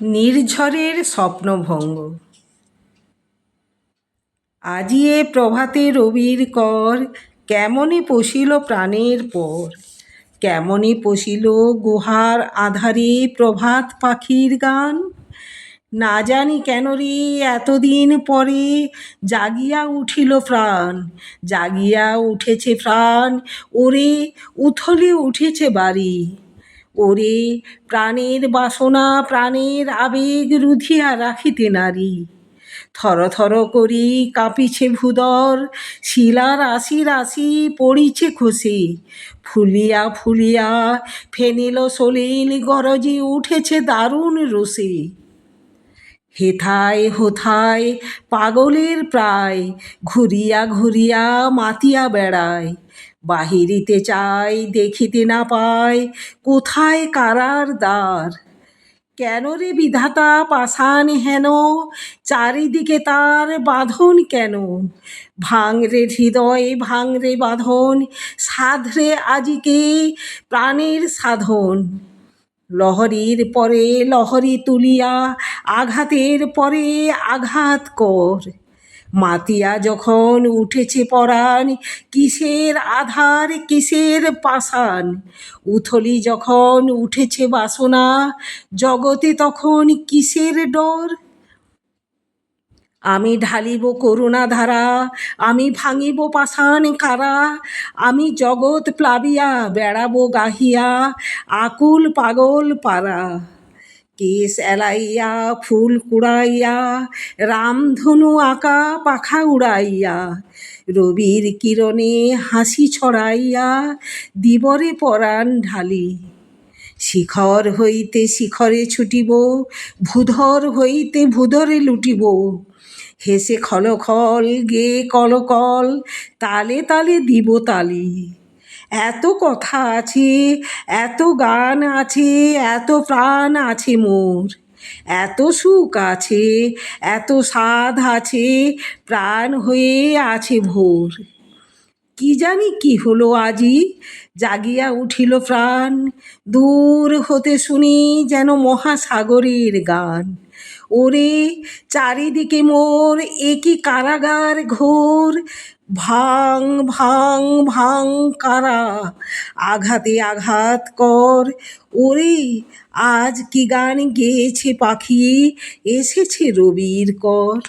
নির্ঝরের স্বপ্নভঙ্গ। আজি এ প্রভাতে রবির কর, কেমনই পশিল প্রাণের পর। কেমনই পশিল গুহার আধারে প্রভাত পাখির গান। না জানি কেন রে এতদিন পরে জাগিয়া উঠিল প্রাণ। জাগিয়া উঠেছে প্রাণ, ওরে উথলে উঠেছে বাড়ি। ওরে প্রাণের বাসনা প্রাণের আবেগ রুধিয়া রাখিতে নারী। থর থর করি কাঁপিছে ভূদর, শিলা রাশি রাশি পড়িছে খসে। ফুলিয়া ফুলিয়া ফেনিল সলিল গরজি উঠেছে দারুণ রোষে। হেথায় হোথায় পাগলের প্রায়, ঘুরিয়া ঘুরিয়া মাতিয়া বেড়ায়। বাহিরিতে চাই দেখিতে না পায়, কোথায় কারার দ্বার। কেন রে বিধাতা পাষাণ হেন, চারিদিকে তার বাঁধন কেন। ভাঙরে হৃদয় ভাঙরে বাঁধন, সাধরে আজিকে প্রাণের সাধন। লহরীর পরে লহরী তুলিয়া আঘাতের পরে আঘাত কর। মাতিয়া যখন উঠেছে পরাণ, কিসের আধার কিসের পাষাণ। উথলি যখন উঠেছে বাসনা, জগতে তখন কিসের ডর। আমি ঢালিব করুণা ধারা, আমি ভাঙিব পাষাণ কারা। আমি জগৎ প্লাবিয়া বেড়াবো গাহিয়া আকুল পাগল পারা। কেশ এলাইয়া ফুল কুড়াইয়া, রামধনু আঁকা পাখা উড়াইয়া। রবির কিরণে হাসি ছড়াইয়া দিবরে পরাণ ঢালি। শিখর হইতে শিখরে ছুটিব, ভূধর হইতে ভূধরে লুটিব। হেসে খলখল গে কলকল, তালে তালে দিব তালি। এত কথা আছে এত গান আছে, এত প্রাণ আছে মোর। এত সুখ আছে এত সাধ আছে, প্রাণ হয়ে আছে ভোর। কি জানি কি হলো আজি, জাগিয়া উঠিল প্রাণ। দূর হতে শুনি যেন মহাসাগরের গান। ওরে চারিদিকে মোর এ কি কারাগার ঘোর। ভাঙ ভাঙ ভাঙ কারা, আঘাতে আঘাত কর। ওরে আজ কি গান গেয়েছে পাখি, এসেছে রবির কর।